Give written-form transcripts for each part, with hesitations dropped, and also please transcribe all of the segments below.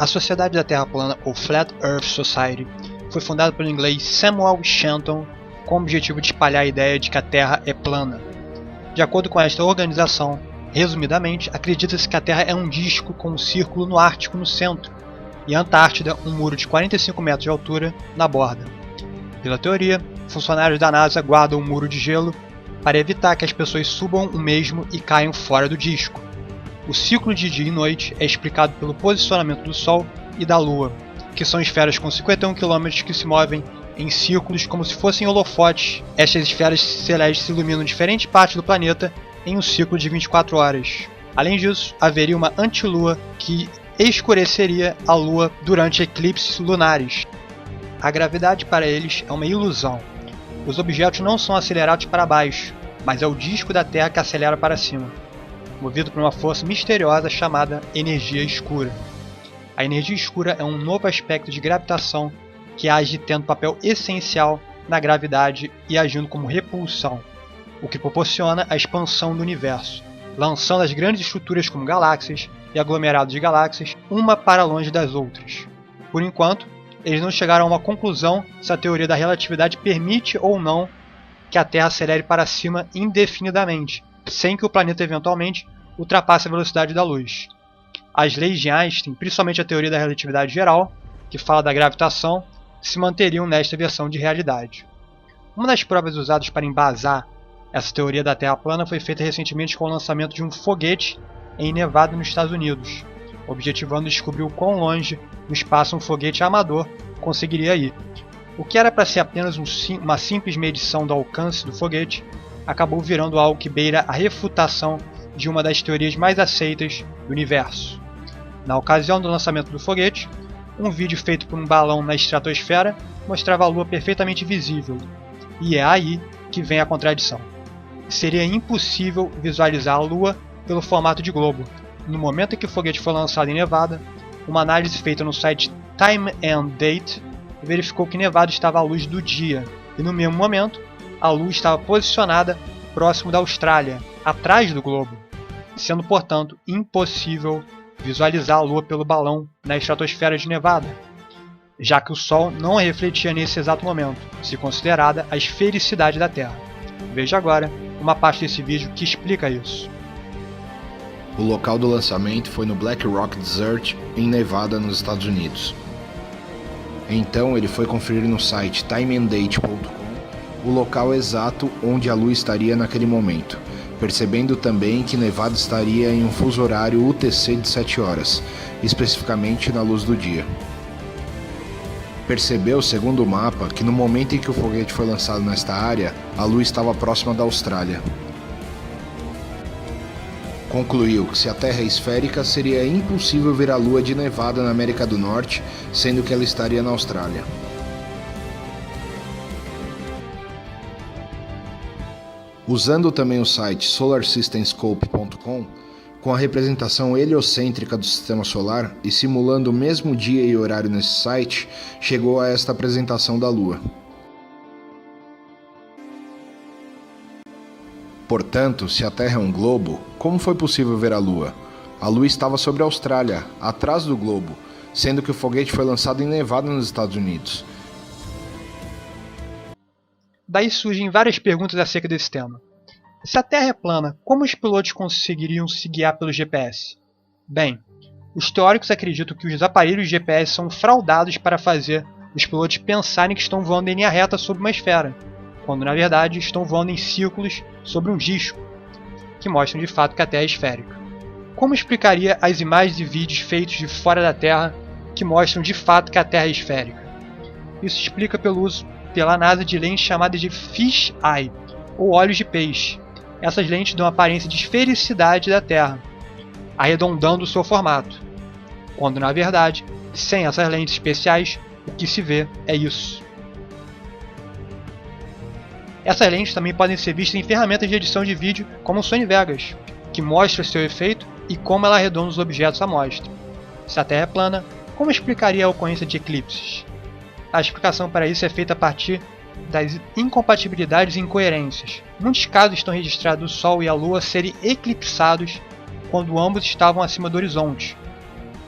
A Sociedade da Terra Plana, ou Flat Earth Society, foi fundada pelo inglês Samuel Shenton com o objetivo de espalhar a ideia de que a Terra é plana. De acordo com esta organização, resumidamente, acredita-se que a Terra é um disco com um círculo no Ártico no centro, e a Antártida um muro de 45 metros de altura na borda. Pela teoria, funcionários da NASA guardam um muro de gelo para evitar que as pessoas subam o mesmo e caiam fora do disco. O ciclo de dia e noite é explicado pelo posicionamento do Sol e da Lua, que são esferas com 51 km que se movem em círculos como se fossem holofotes. Estas esferas celestes iluminam diferentes partes do planeta em um ciclo de 24 horas. Além disso, haveria uma antilua que escureceria a Lua durante eclipses lunares. A gravidade para eles é uma ilusão. Os objetos não são acelerados para baixo, mas é o disco da Terra que acelera para cima, movido por uma força misteriosa chamada energia escura. A energia escura é um novo aspecto de gravitação que age tendo papel essencial na gravidade e agindo como repulsão, o que proporciona a expansão do universo, lançando as grandes estruturas como galáxias e aglomerados de galáxias uma para longe das outras. Por enquanto, eles não chegaram a uma conclusão se a teoria da relatividade permite ou não que a Terra acelere para cima indefinidamente, sem que o planeta eventualmente ultrapasse a velocidade da luz. As leis de Einstein, principalmente a teoria da relatividade geral, que fala da gravitação, se manteriam nesta versão de realidade. Uma das provas usadas para embasar essa teoria da Terra plana foi feita recentemente com o lançamento de um foguete em Nevada, nos Estados Unidos, objetivando descobrir o quão longe no espaço um foguete amador conseguiria ir. O que era para ser apenas uma simples medição do alcance do foguete, acabou virando algo que beira a refutação de uma das teorias mais aceitas do universo. Na ocasião do lançamento do foguete, um vídeo feito por um balão na estratosfera mostrava a Lua perfeitamente visível, e é aí que vem a contradição. Seria impossível visualizar a Lua pelo formato de globo. No momento em que o foguete foi lançado em Nevada, uma análise feita no site Time and Date verificou que Nevada estava à luz do dia, e no mesmo momento, a Lua estava posicionada próximo da Austrália, atrás do globo, sendo, portanto, impossível visualizar a Lua pelo balão na estratosfera de Nevada, já que o Sol não refletia nesse exato momento, se considerada a esfericidade da Terra. Veja agora uma parte desse vídeo que explica isso. O local do lançamento foi no Black Rock Desert, em Nevada, nos Estados Unidos. Então ele foi conferir no site timeanddate.com o local exato onde a Lua estaria naquele momento, percebendo também que Nevada estaria em um fuso horário UTC de 7 horas, especificamente na luz do dia. Percebeu, segundo o mapa, que no momento em que o foguete foi lançado nesta área, a Lua estava próxima da Austrália. Concluiu que se a Terra é esférica, seria impossível ver a Lua de Nevada na América do Norte, sendo que ela estaria na Austrália. Usando também o site solarsystemscope.com, com a representação heliocêntrica do Sistema Solar e simulando o mesmo dia e horário nesse site, chegou a esta apresentação da Lua. Portanto, se a Terra é um globo, como foi possível ver a Lua? A Lua estava sobre a Austrália, atrás do globo, sendo que o foguete foi lançado em Nevada, nos Estados Unidos. Daí surgem várias perguntas acerca desse tema. Se a Terra é plana, como os pilotos conseguiriam se guiar pelo GPS? Bem, os teóricos acreditam que os aparelhos de GPS são fraudados para fazer os pilotos pensarem que estão voando em linha reta sobre uma esfera, quando na verdade estão voando em círculos sobre um disco, que mostram de fato que a Terra é esférica. Como explicaria as imagens e vídeos feitos de fora da Terra que mostram de fato que a Terra é esférica? Isso explica pelo uso pela NASA de lentes chamadas de fish eye, ou olhos de peixe. Essas lentes dão a aparência de esfericidade da Terra, arredondando o seu formato, quando na verdade, sem essas lentes especiais, o que se vê é isso. Essas lentes também podem ser vistas em ferramentas de edição de vídeo como o Sony Vegas, que mostra seu efeito e como ela arredonda os objetos à mostra. Se a Terra é plana, como explicaria a ocorrência de eclipses? A explicação para isso é feita a partir das incompatibilidades e incoerências. Muitos casos estão registrados do Sol e a Lua serem eclipsados quando ambos estavam acima do horizonte,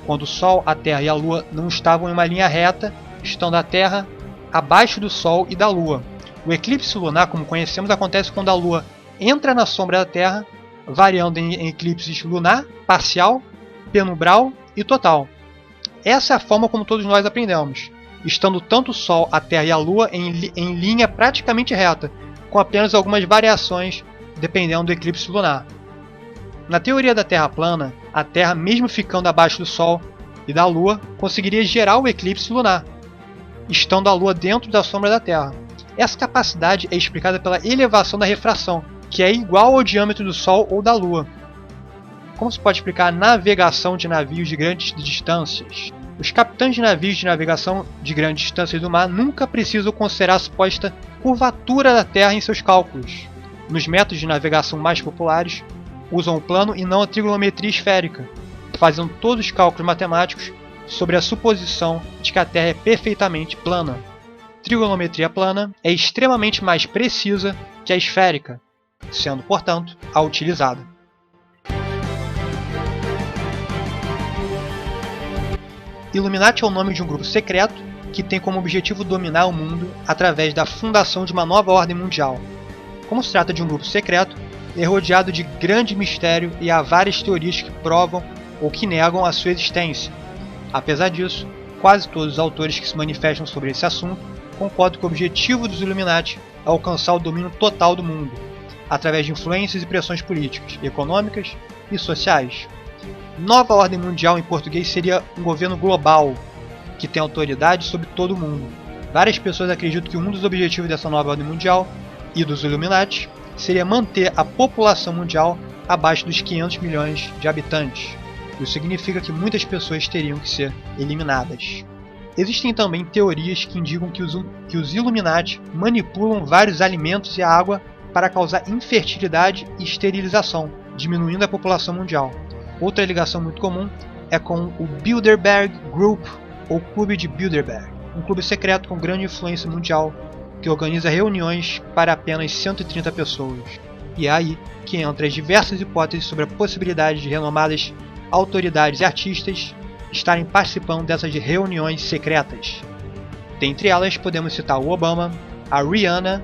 quando o Sol, a Terra e a Lua não estavam em uma linha reta, estando a Terra abaixo do Sol e da Lua. O eclipse lunar, como conhecemos, acontece quando a Lua entra na sombra da Terra, variando em eclipses lunar, parcial, penumbral e total. Essa é a forma como todos nós aprendemos, estando tanto o Sol, a Terra e a Lua em linha praticamente reta, com apenas algumas variações dependendo do eclipse lunar. Na teoria da Terra plana, a Terra, mesmo ficando abaixo do Sol e da Lua, conseguiria gerar o eclipse lunar, estando a Lua dentro da sombra da Terra. Essa capacidade é explicada pela elevação da refração, que é igual ao diâmetro do Sol ou da Lua. Como se pode explicar a navegação de navios de grandes distâncias? Os capitães de navios de navegação de grandes distâncias do mar nunca precisam considerar a suposta curvatura da Terra em seus cálculos. Nos métodos de navegação mais populares, usam o plano e não a trigonometria esférica, fazendo todos os cálculos matemáticos sobre a suposição de que a Terra é perfeitamente plana. Trigonometria plana é extremamente mais precisa que a esférica, sendo, portanto, a utilizada. Illuminati é o nome de um grupo secreto que tem como objetivo dominar o mundo através da fundação de uma nova ordem mundial. Como se trata de um grupo secreto, é rodeado de grande mistério e há várias teorias que provam ou que negam a sua existência. Apesar disso, quase todos os autores que se manifestam sobre esse assunto concordam que o objetivo dos Illuminati é alcançar o domínio total do mundo, através de influências e pressões políticas, econômicas e sociais. Nova ordem mundial em português seria um governo global, que tem autoridade sobre todo o mundo. Várias pessoas acreditam que um dos objetivos dessa nova ordem mundial e dos Illuminati seria manter a população mundial abaixo dos 500 milhões de habitantes. Isso significa que muitas pessoas teriam que ser eliminadas. Existem também teorias que indicam que os Illuminati manipulam vários alimentos e a água para causar infertilidade e esterilização, diminuindo a população mundial. Outra ligação muito comum é com o Bilderberg Group, ou Clube de Bilderberg, um clube secreto com grande influência mundial que organiza reuniões para apenas 130 pessoas. E é aí que entram as diversas hipóteses sobre a possibilidade de renomadas autoridades e artistas estarem participando dessas reuniões secretas. Dentre elas podemos citar o Obama, a Rihanna,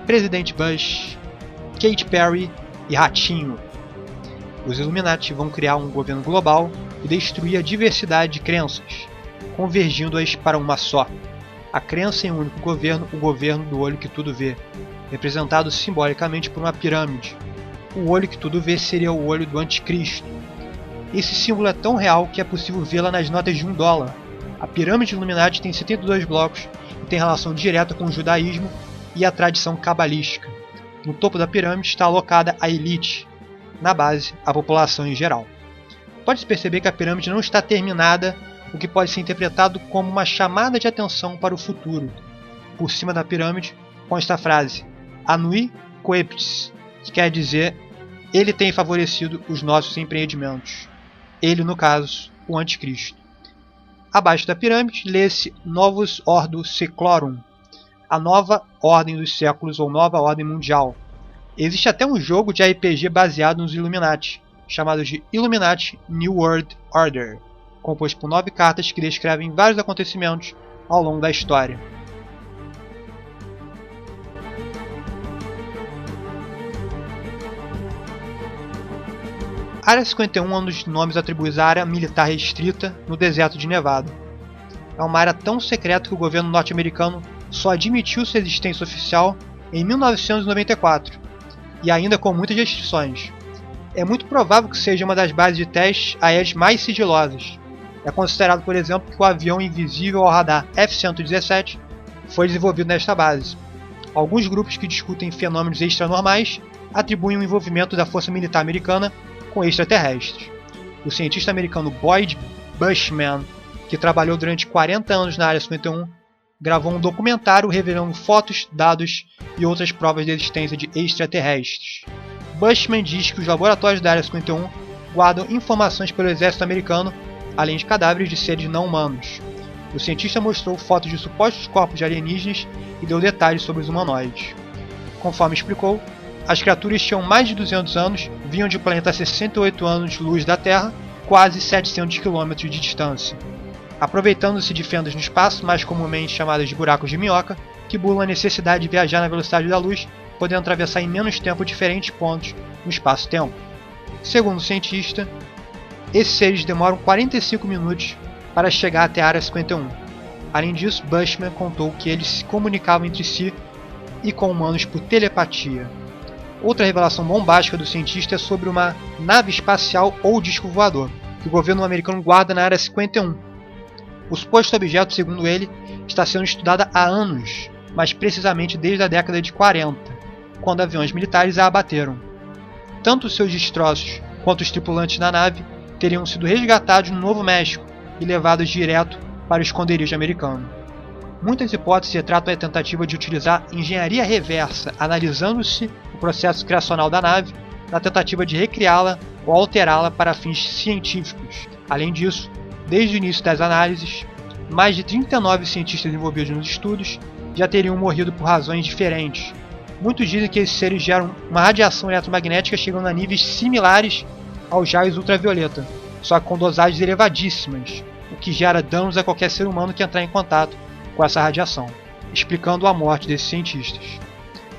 Presidente Bush, Katy Perry e Ratinho. Os Illuminati vão criar um governo global e destruir a diversidade de crenças, convergindo-as para uma só. A crença em um único governo, o governo do olho que tudo vê, representado simbolicamente por uma pirâmide. O olho que tudo vê seria o olho do anticristo. Esse símbolo é tão real que é possível vê-la nas notas de $1. A pirâmide Illuminati tem 72 blocos e tem relação direta com o judaísmo e a tradição cabalística. No topo da pirâmide está alocada a elite, na base, a população em geral. Pode-se perceber que a pirâmide não está terminada, o que pode ser interpretado como uma chamada de atenção para o futuro. Por cima da pirâmide consta a frase Anui Coeptis, que quer dizer ele tem favorecido os nossos empreendimentos. Ele, no caso, o anticristo. Abaixo da pirâmide lê-se Novus Ordo Seclorum, a nova ordem dos séculos ou nova ordem mundial. Existe até um jogo de RPG baseado nos Illuminati, chamado de Illuminati New World Order, composto por 9 cartas que descrevem vários acontecimentos ao longo da história. Área 51 é um dos nomes atribuídos à área militar restrita no deserto de Nevada. É uma área tão secreta que o governo norte-americano só admitiu sua existência oficial em 1994, e ainda com muitas restrições. É muito provável que seja uma das bases de testes aéreas mais sigilosas. É considerado, por exemplo, que o avião invisível ao radar F-117 foi desenvolvido nesta base. Alguns grupos que discutem fenômenos extranormais atribuem o envolvimento da força militar americana com extraterrestres. O cientista americano Boyd Bushman, que trabalhou durante 40 anos na Área 51, gravou um documentário revelando fotos, dados e outras provas de existência de extraterrestres. Bushman diz que os laboratórios da Área 51 guardam informações pelo exército americano, além de cadáveres de seres não humanos. O cientista mostrou fotos de supostos corpos de alienígenas e deu detalhes sobre os humanoides. Conforme explicou, as criaturas tinham mais de 200 anos, vinham de um planeta a 68 anos-luz da Terra, quase 700 km de distância. Aproveitando-se de fendas no espaço, mais comumente chamadas de buracos de minhoca, que burlam a necessidade de viajar na velocidade da luz, podendo atravessar em menos tempo diferentes pontos no espaço-tempo. Segundo o cientista, esses seres demoram 45 minutos para chegar até a Área 51. Além disso, Bushman contou que eles se comunicavam entre si e com humanos por telepatia. Outra revelação bombástica do cientista é sobre uma nave espacial ou disco voador, que o governo americano guarda na Área 51. O suposto objeto, segundo ele, está sendo estudado há anos, mais precisamente desde a década de 40, quando aviões militares a abateram. Tanto os seus destroços quanto os tripulantes da nave teriam sido resgatados no Novo México e levados direto para o esconderijo americano. Muitas hipóteses retratam a tentativa de utilizar engenharia reversa, analisando-se o processo criacional da nave, na tentativa de recriá-la ou alterá-la para fins científicos. Além disso, desde o início das análises, mais de 39 cientistas envolvidos nos estudos já teriam morrido por razões diferentes. Muitos dizem que esses seres geram uma radiação eletromagnética chegando a níveis similares aos raios ultravioleta, só que com dosagens elevadíssimas, o que gera danos a qualquer ser humano que entrar em contato com essa radiação, explicando a morte desses cientistas.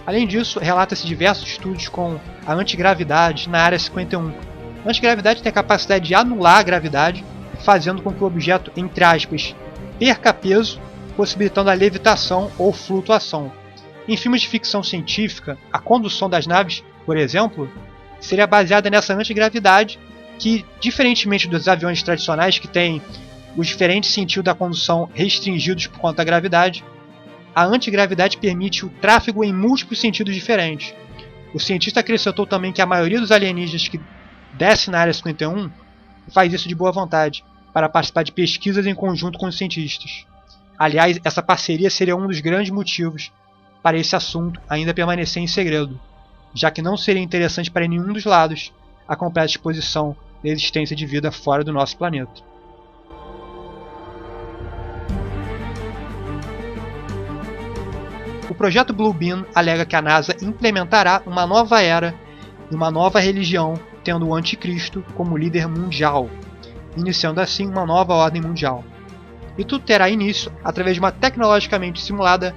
Além disso, relata-se diversos estudos com a antigravidade na Área 51. A antigravidade tem a capacidade de anular a gravidade, fazendo com que o objeto, entre aspas, perca peso, possibilitando a levitação ou flutuação. Em filmes de ficção científica, a condução das naves, por exemplo, seria baseada nessa antigravidade que, diferentemente dos aviões tradicionais que têm os diferentes sentidos da condução restringidos por conta da gravidade, a antigravidade permite o tráfego em múltiplos sentidos diferentes. O cientista acrescentou também que a maioria dos alienígenas que desce na Área 51 faz isso de boa vontade, para participar de pesquisas em conjunto com os cientistas. Aliás, essa parceria seria um dos grandes motivos para esse assunto ainda permanecer em segredo, já que não seria interessante para nenhum dos lados a completa exposição da existência de vida fora do nosso planeta. O projeto Blue Beam alega que a NASA implementará uma nova era e uma nova religião, tendo o Anticristo como líder mundial, iniciando assim uma nova ordem mundial. E tudo terá início através de uma tecnologicamente simulada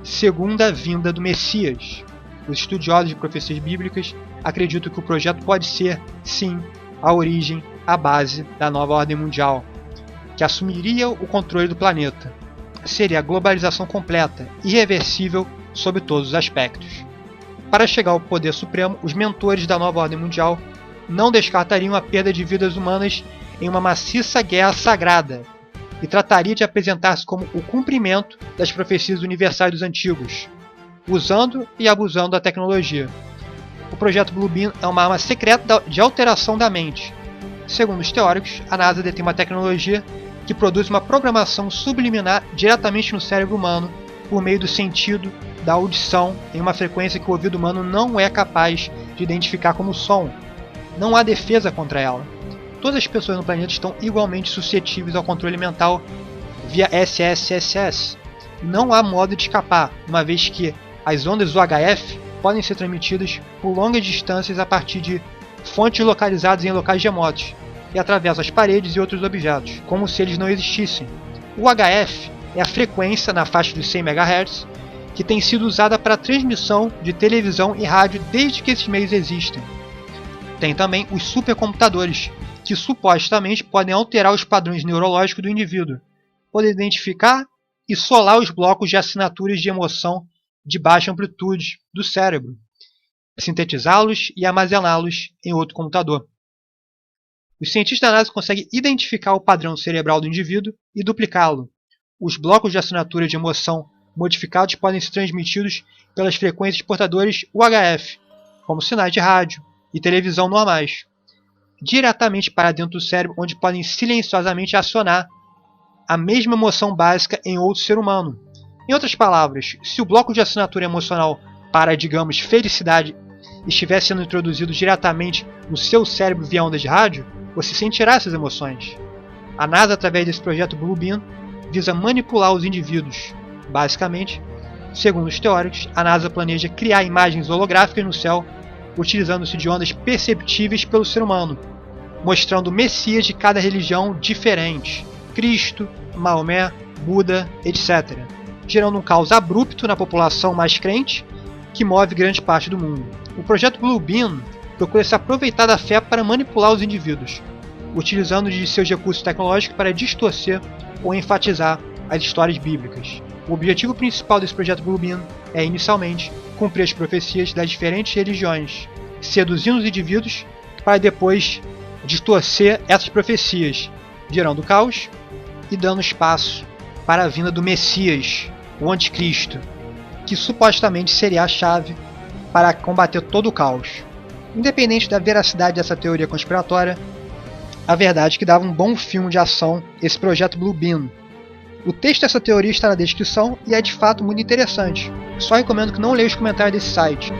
segunda vinda do Messias. Os estudiosos de profecias bíblicas acreditam que o projeto pode ser, sim, a origem, a base da nova ordem mundial, que assumiria o controle do planeta. Seria a globalização completa, irreversível sob todos os aspectos. Para chegar ao poder supremo, os mentores da nova ordem mundial não descartariam a perda de vidas humanas em uma maciça guerra sagrada, e trataria de apresentar-se como o cumprimento das profecias universais dos antigos, usando e abusando da tecnologia. O projeto Blue Beam é uma arma secreta de alteração da mente. Segundo os teóricos, a NASA detém uma tecnologia que produz uma programação subliminar diretamente no cérebro humano por meio do sentido da audição em uma frequência que o ouvido humano não é capaz de identificar como som. Não há defesa contra ela. Todas as pessoas no planeta estão igualmente suscetíveis ao controle mental via SSSS. Não há modo de escapar, uma vez que as ondas UHF podem ser transmitidas por longas distâncias a partir de fontes localizadas em locais remotos e atravessam as paredes e outros objetos, como se eles não existissem. O UHF é a frequência na faixa de 100 MHz que tem sido usada para transmissão de televisão e rádio desde que esses meios existem. Tem também os supercomputadores, que supostamente podem alterar os padrões neurológicos do indivíduo, poder identificar e solar os blocos de assinaturas de emoção de baixa amplitude do cérebro, sintetizá-los e armazená-los em outro computador. Os cientistas da NASA conseguem identificar o padrão cerebral do indivíduo e duplicá-lo. Os blocos de assinatura de emoção modificados podem ser transmitidos pelas frequências portadores UHF, como sinais de rádio e televisão normais, diretamente para dentro do cérebro, onde podem silenciosamente acionar a mesma emoção básica em outro ser humano. Em outras palavras, se o bloco de assinatura emocional para, digamos, felicidade estiver sendo introduzido diretamente no seu cérebro via ondas de rádio, você sentirá essas emoções. A NASA, através desse projeto Blue Beam, visa manipular os indivíduos. Basicamente, segundo os teóricos, a NASA planeja criar imagens holográficas no céu utilizando-se de ondas perceptíveis pelo ser humano, mostrando o Messias de cada religião diferente, Cristo, Maomé, Buda, etc., gerando um caos abrupto na população mais crente que move grande parte do mundo. O projeto Blue Beam procura se aproveitar da fé para manipular os indivíduos, utilizando de seus recursos tecnológicos para distorcer ou enfatizar as histórias bíblicas. O objetivo principal desse projeto Blue Beam é, inicialmente, cumprir as profecias das diferentes religiões, seduzindo os indivíduos para depois distorcer essas profecias, gerando caos e dando espaço para a vinda do Messias, o Anticristo, que supostamente seria a chave para combater todo o caos. Independente da veracidade dessa teoria conspiratória, a verdade é que dava um bom filme de ação esse projeto Blue Beam. O texto dessa teoria está na descrição e é de fato muito interessante. Só recomendo que não leia os comentários desse site.